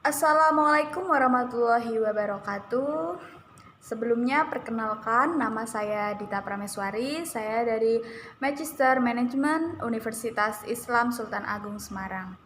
Assalamualaikum warahmatullahi wabarakatuh. Sebelumnya perkenalkan, nama saya Dita Prameswari. Saya dari Magister Manajemen Universitas Islam Sultan Agung Semarang.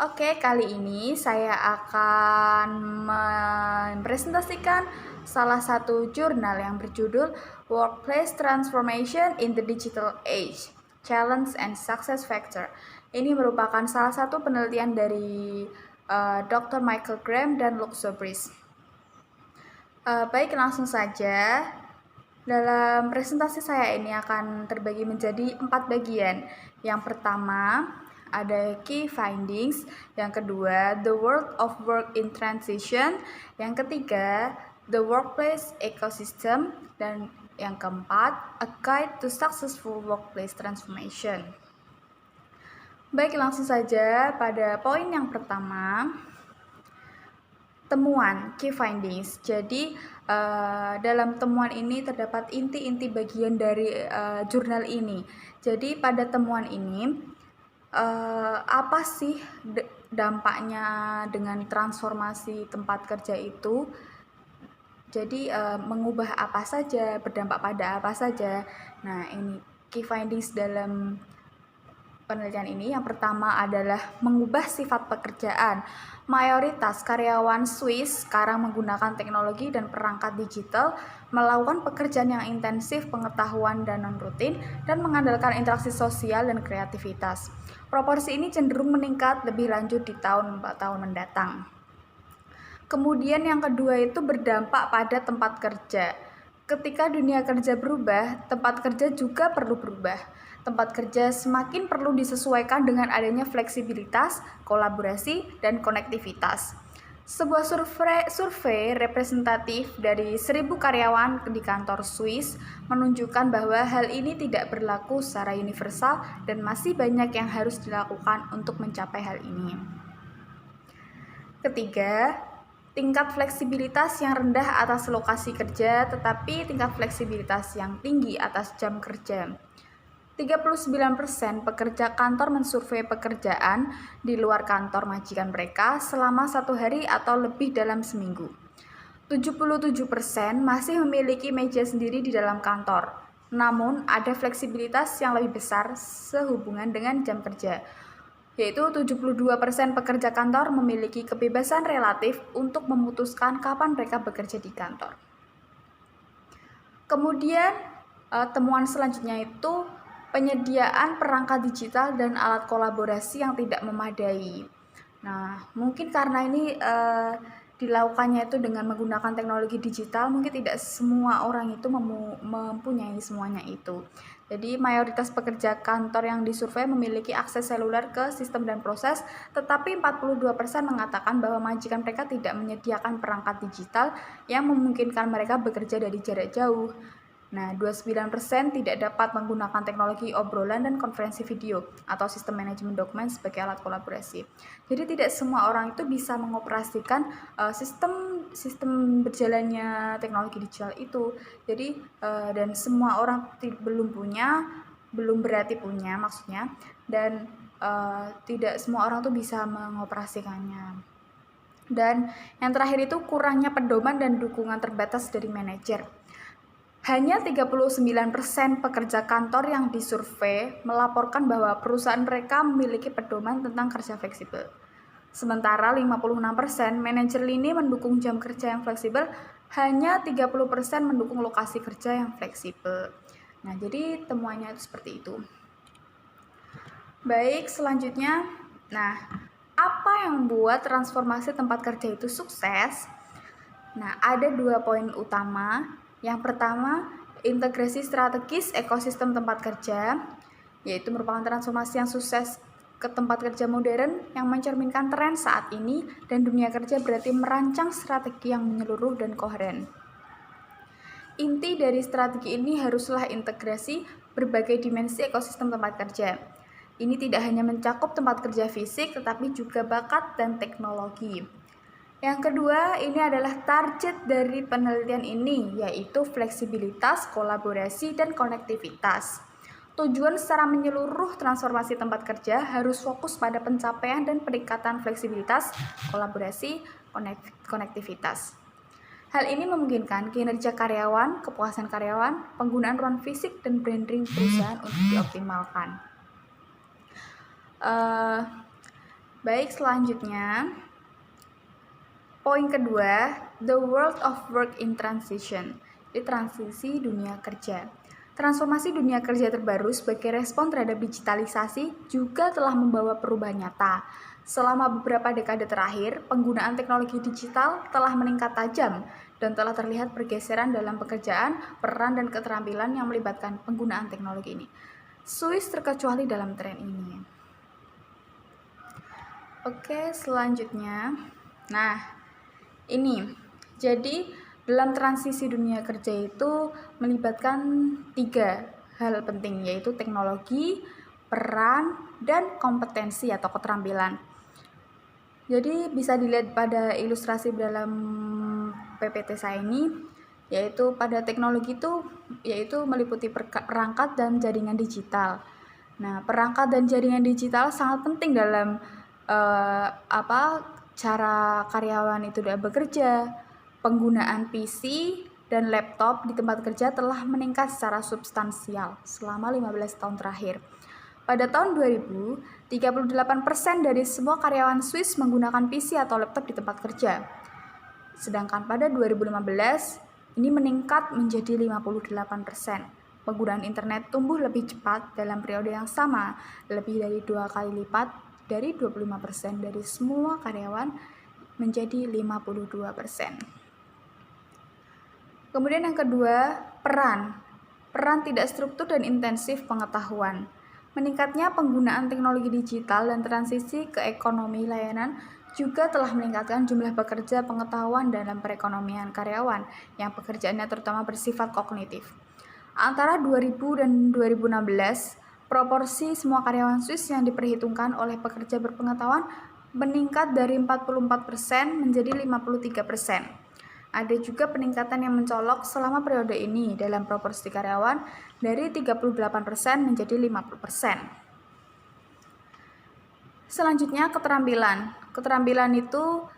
Oke, kali ini saya akan mempresentasikan salah satu jurnal yang berjudul Workplace Transformation in the Digital Age, Challenge and Success Factor. Ini merupakan salah satu penelitian dari Dr. Michael Graham dan Luke Sobris. Baik, langsung saja. Dalam presentasi saya ini akan terbagi menjadi 4 bagian. Yang pertama ada key findings, yang kedua the world of work in transition, yang ketiga the workplace ecosystem, dan yang keempat a guide to successful workplace transformation. Baik, langsung saja pada poin yang pertama, temuan key findings. Jadi dalam temuan ini terdapat inti-inti bagian dari jurnal ini. Jadi pada temuan ini apa sih dampaknya dengan transformasi tempat kerja itu? Jadi mengubah apa saja, berdampak pada apa saja. Nah, ini key findings dalam penelitian ini. Yang pertama adalah mengubah sifat pekerjaan. Mayoritas karyawan Swiss sekarang menggunakan teknologi dan perangkat digital, melakukan pekerjaan yang intensif, pengetahuan dan non-rutin, dan mengandalkan interaksi sosial dan kreativitas. Proporsi ini cenderung meningkat lebih lanjut di tahun 4 tahun mendatang. Kemudian yang kedua itu berdampak pada tempat kerja. Ketika dunia kerja berubah, tempat kerja juga perlu berubah. Tempat kerja semakin perlu disesuaikan dengan adanya fleksibilitas, kolaborasi, dan konektivitas. Sebuah survei representatif dari 1.000 karyawan di kantor Swiss menunjukkan bahwa hal ini tidak berlaku secara universal dan masih banyak yang harus dilakukan untuk mencapai hal ini. Ketiga, tingkat fleksibilitas yang rendah atas lokasi kerja, tetapi tingkat fleksibilitas yang tinggi atas jam kerja. 39% pekerja kantor mensurvei pekerjaan di luar kantor majikan mereka selama 1 hari atau lebih dalam seminggu. 77% masih memiliki meja sendiri di dalam kantor. Namun, ada fleksibilitas yang lebih besar sehubungan dengan jam kerja, yaitu 72% pekerja kantor memiliki kebebasan relatif untuk memutuskan kapan mereka bekerja di kantor. Kemudian, temuan selanjutnya itu penyediaan perangkat digital dan alat kolaborasi yang tidak memadai. Nah, mungkin karena ini dilakukannya itu dengan menggunakan teknologi digital, mungkin tidak semua orang itu mempunyai semuanya itu. Jadi mayoritas pekerja kantor yang disurvei memiliki akses seluler ke sistem dan proses, tetapi 42% mengatakan bahwa majikan mereka tidak menyediakan perangkat digital yang memungkinkan mereka bekerja dari jarak jauh. Nah, 29% tidak dapat menggunakan teknologi obrolan dan konferensi video atau sistem manajemen dokumen sebagai alat kolaborasi. Jadi tidak semua orang itu bisa mengoperasikan sistem berjalannya teknologi digital itu. Jadi dan semua orang belum berarti punya maksudnya, dan tidak semua orang tuh bisa mengoperasikannya. Dan yang terakhir itu kurangnya pedoman dan dukungan terbatas dari manajer. Hanya 39% pekerja kantor yang disurvei melaporkan bahwa perusahaan mereka memiliki pedoman tentang kerja fleksibel. Sementara 56% manajer lini mendukung jam kerja yang fleksibel, hanya 30% mendukung lokasi kerja yang fleksibel. Nah, jadi temuannya itu seperti itu. Baik, selanjutnya, nah, apa yang membuat transformasi tempat kerja itu sukses? Nah, ada 2 poin utama. Yang pertama, integrasi strategis ekosistem tempat kerja, yaitu merupakan transformasi yang sukses ke tempat kerja modern yang mencerminkan tren saat ini, dan dunia kerja berarti merancang strategi yang menyeluruh dan koheren. Inti dari strategi ini haruslah integrasi berbagai dimensi ekosistem tempat kerja. Ini tidak hanya mencakup tempat kerja fisik, tetapi juga bakat dan teknologi. Yang kedua, ini adalah target dari penelitian ini, yaitu fleksibilitas, kolaborasi, dan konektivitas. Tujuan secara menyeluruh transformasi tempat kerja harus fokus pada pencapaian dan peningkatan fleksibilitas, kolaborasi, konektivitas. Hal ini memungkinkan kinerja karyawan, kepuasan karyawan, penggunaan ruang fisik, dan branding perusahaan untuk dioptimalkan. Baik, selanjutnya poin kedua, the world of work in transition, di transisi dunia kerja. Transformasi dunia kerja terbaru sebagai respon terhadap digitalisasi juga telah membawa perubahan nyata. Selama beberapa dekade terakhir, penggunaan teknologi digital telah meningkat tajam dan telah terlihat pergeseran dalam pekerjaan, peran, dan keterampilan yang melibatkan penggunaan teknologi ini. Swiss terkecuali dalam tren ini. Oke, selanjutnya. Nah, ini. Jadi, dalam transisi dunia kerja itu melibatkan 3 hal penting, yaitu teknologi, peran, dan kompetensi atau keterampilan. Jadi bisa dilihat pada ilustrasi dalam PPT saya ini, yaitu pada teknologi itu yaitu meliputi perangkat dan jaringan digital. Nah, perangkat dan jaringan digital sangat penting dalam cara karyawan itu bekerja. Penggunaan PC dan laptop di tempat kerja telah meningkat secara substansial selama 15 tahun terakhir. Pada tahun 2000, 38% dari semua karyawan Swiss menggunakan PC atau laptop di tempat kerja. Sedangkan pada 2015, ini meningkat menjadi 58%. Penggunaan internet tumbuh lebih cepat dalam periode yang sama, lebih dari 2 kali lipat, dari 25% dari semua karyawan menjadi 52%. Kemudian yang kedua, peran. Peran tidak struktur dan intensif pengetahuan. Meningkatnya penggunaan teknologi digital dan transisi ke ekonomi layanan juga telah meningkatkan jumlah pekerja pengetahuan dalam perekonomian karyawan yang pekerjaannya terutama bersifat kognitif. Antara 2000 dan 2016, proporsi semua karyawan Swiss yang diperhitungkan oleh pekerja berpengetahuan meningkat dari 44% menjadi 53%. Ada juga peningkatan yang mencolok selama periode ini dalam proporsi karyawan dari 38% menjadi 50%. Selanjutnya, keterampilan. Keterampilan itu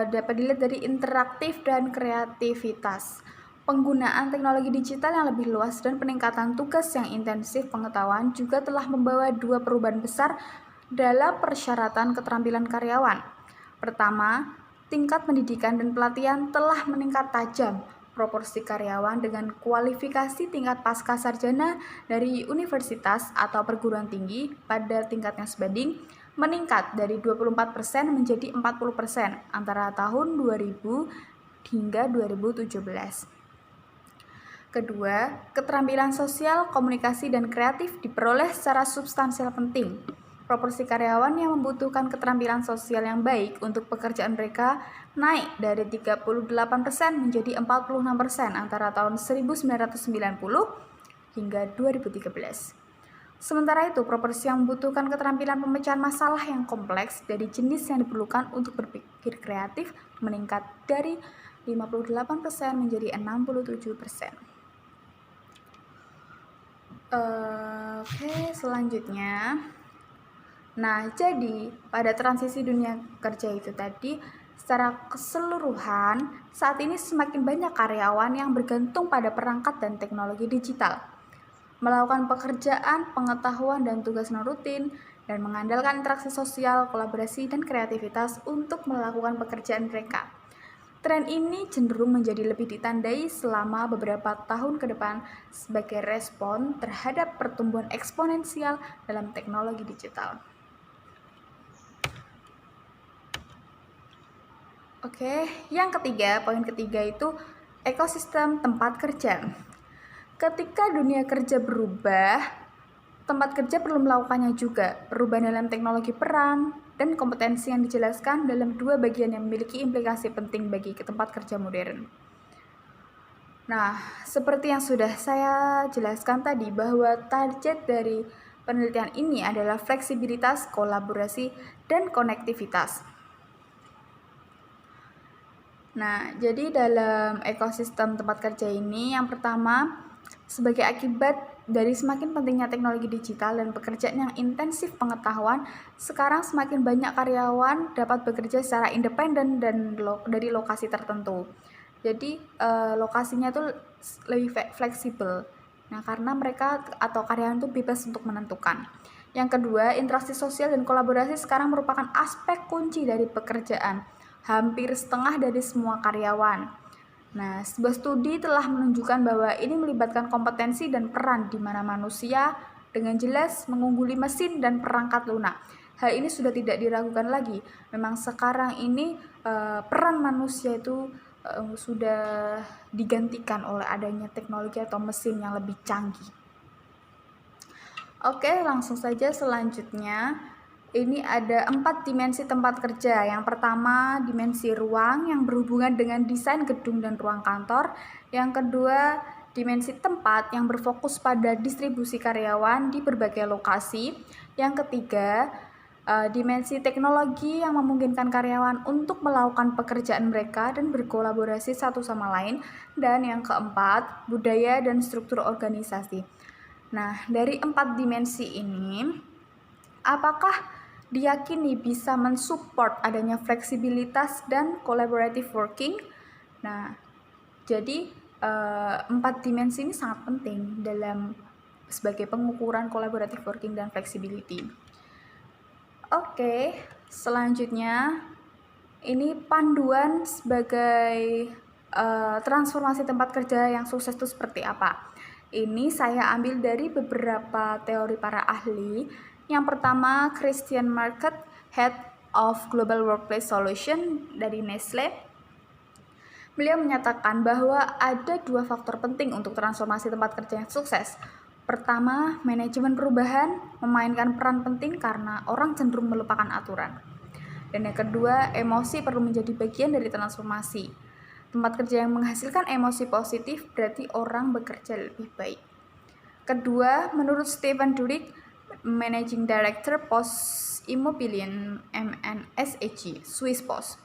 dapat dilihat dari interaktif dan kreativitas. Penggunaan teknologi digital yang lebih luas dan peningkatan tugas yang intensif pengetahuan juga telah membawa 2 perubahan besar dalam persyaratan keterampilan karyawan. Pertama, tingkat pendidikan dan pelatihan telah meningkat tajam. Proporsi karyawan dengan kualifikasi tingkat pasca sarjana dari universitas atau perguruan tinggi pada tingkat yang sebanding meningkat dari 24% menjadi 40% antara tahun 2000 hingga 2017. Kedua, keterampilan sosial, komunikasi, dan kreatif diperoleh secara substansial penting. Proporsi karyawan yang membutuhkan keterampilan sosial yang baik untuk pekerjaan mereka naik dari 38% menjadi 46% antara tahun 1990 hingga 2013. Sementara itu, proporsi yang membutuhkan keterampilan pemecahan masalah yang kompleks dari jenis yang diperlukan untuk berpikir kreatif meningkat dari 58% menjadi 67%. Oke, selanjutnya. Nah, jadi pada transisi dunia kerja itu tadi, secara keseluruhan, saat ini semakin banyak karyawan yang bergantung pada perangkat dan teknologi digital, melakukan pekerjaan, pengetahuan, dan tugas non-rutin, dan mengandalkan interaksi sosial, kolaborasi, dan kreativitas untuk melakukan pekerjaan mereka. Tren ini cenderung menjadi lebih ditandai selama beberapa tahun ke depan sebagai respon terhadap pertumbuhan eksponensial dalam teknologi digital. Oke, yang ketiga, poin ketiga itu ekosistem tempat kerja. Ketika dunia kerja berubah, tempat kerja perlu melakukannya juga. Perubahan dalam teknologi peran dan kompetensi yang dijelaskan dalam 2 bagian yang memiliki implikasi penting bagi tempat kerja modern. Nah, seperti yang sudah saya jelaskan tadi, bahwa target dari penelitian ini adalah fleksibilitas, kolaborasi, dan konektivitas. Nah, jadi dalam ekosistem tempat kerja ini, yang pertama, sebagai akibat dari semakin pentingnya teknologi digital dan pekerjaan yang intensif pengetahuan, sekarang semakin banyak karyawan dapat bekerja secara independen dan dari lokasi tertentu. Jadi lokasinya tuh lebih fleksibel. Nah, karena mereka atau karyawan itu bebas untuk menentukan. Yang kedua, interaksi sosial dan kolaborasi sekarang merupakan aspek kunci dari pekerjaan. Hampir setengah dari semua karyawan. Nah, sebuah studi telah menunjukkan bahwa ini melibatkan kompetensi dan peran di mana manusia dengan jelas mengungguli mesin dan perangkat lunak. Hal ini sudah tidak diragukan lagi. Memang sekarang ini peran manusia itu sudah digantikan oleh adanya teknologi atau mesin yang lebih canggih. Oke, langsung saja selanjutnya. Ini ada 4 dimensi tempat kerja. Yang pertama, dimensi ruang yang berhubungan dengan desain gedung dan ruang kantor. Yang kedua, dimensi tempat yang berfokus pada distribusi karyawan di berbagai lokasi. Yang ketiga, dimensi teknologi yang memungkinkan karyawan untuk melakukan pekerjaan mereka dan berkolaborasi satu sama lain. Dan yang keempat, budaya dan struktur organisasi. Nah, dari 4 dimensi ini, apakah diyakini bisa mensupport adanya fleksibilitas dan collaborative working? Nah, jadi 4 dimensi ini sangat penting dalam sebagai pengukuran collaborative working dan flexibility. Oke, selanjutnya ini panduan sebagai transformasi tempat kerja yang sukses itu seperti apa? Ini saya ambil dari beberapa teori para ahli. Yang pertama, Christian Market, Head of Global Workplace Solution dari Nestle. Beliau menyatakan bahwa ada 2 faktor penting untuk transformasi tempat kerja yang sukses. Pertama, manajemen perubahan memainkan peran penting karena orang cenderung melupakan aturan. Dan yang kedua, emosi perlu menjadi bagian dari transformasi. Tempat kerja yang menghasilkan emosi positif berarti orang bekerja lebih baik. Kedua, menurut Stephen Durig, Managing Director Post Immobilien MNSEG, Swiss Post,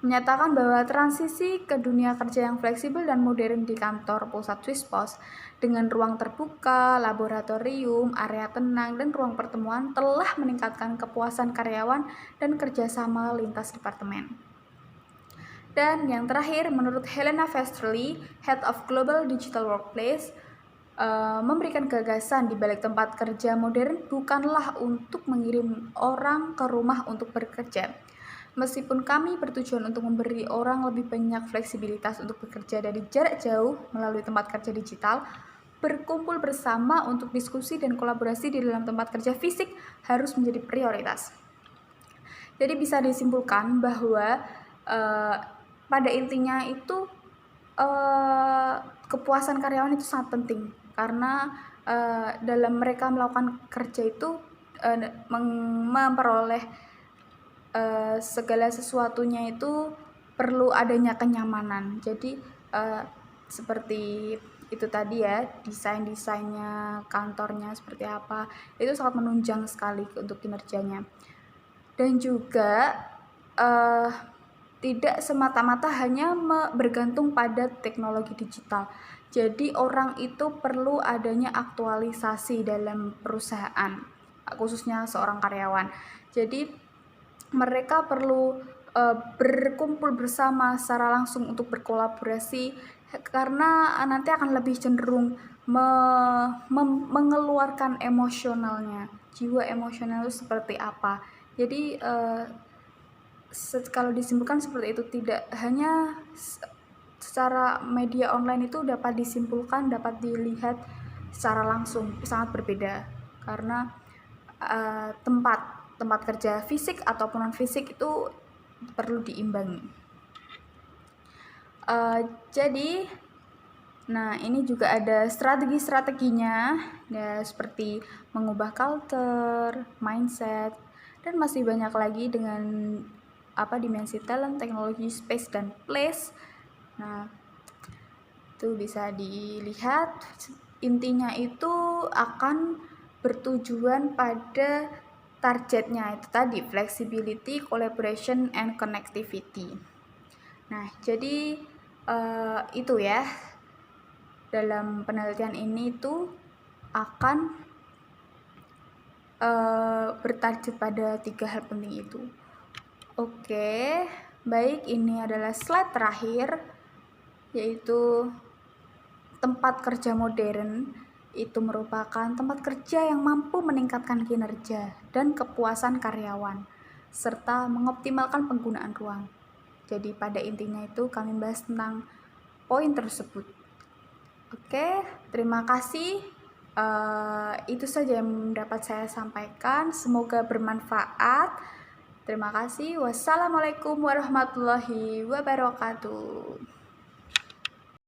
menyatakan bahwa transisi ke dunia kerja yang fleksibel dan modern di kantor pusat Swiss Post dengan ruang terbuka, laboratorium, area tenang, dan ruang pertemuan telah meningkatkan kepuasan karyawan dan kerjasama lintas departemen. Dan yang terakhir, menurut Helena Festerly, Head of Global Digital Workplace, memberikan gagasan di balik tempat kerja modern bukanlah untuk mengirim orang ke rumah untuk bekerja. Meskipun kami bertujuan untuk memberi orang lebih banyak fleksibilitas untuk bekerja dari jarak jauh melalui tempat kerja digital, berkumpul bersama untuk diskusi dan kolaborasi di dalam tempat kerja fisik harus menjadi prioritas. Jadi bisa disimpulkan bahwa pada intinya itu kepuasan karyawan itu sangat penting karena dalam mereka melakukan kerja itu memperoleh segala sesuatunya itu perlu adanya kenyamanan. Jadi seperti itu tadi ya, desainnya kantornya seperti apa, itu sangat menunjang sekali untuk kinerjanya. Dan juga tidak semata-mata hanya bergantung pada teknologi digital. Jadi orang itu perlu adanya aktualisasi dalam perusahaan, khususnya seorang karyawan. Jadi mereka perlu berkumpul bersama secara langsung untuk berkolaborasi karena nanti akan lebih cenderung mengeluarkan emosionalnya, jiwa emosional itu seperti apa. Jadi kalau disimpulkan seperti itu, tidak hanya secara media online itu dapat disimpulkan, dapat dilihat secara langsung, sangat berbeda karena tempat kerja fisik ataupun non fisik itu perlu diimbangi. Jadi nah ini juga ada strategi-strateginya ya, seperti mengubah culture, mindset, dan masih banyak lagi dengan dimensi talent, teknologi, space, dan place. Nah, itu bisa dilihat. Intinya itu akan bertujuan pada targetnya itu tadi, flexibility, collaboration, and connectivity. Nah, jadi itu ya, dalam penelitian ini tuh akan bertajuk pada 3 hal penting itu. Oke, baik, ini adalah slide terakhir, yaitu tempat kerja modern itu merupakan tempat kerja yang mampu meningkatkan kinerja dan kepuasan karyawan, serta mengoptimalkan penggunaan ruang. Jadi pada intinya itu kami bahas tentang poin tersebut. Oke, terima kasih. Itu saja yang dapat saya sampaikan. Semoga bermanfaat. Terima kasih. Wassalamualaikum warahmatullahi wabarakatuh.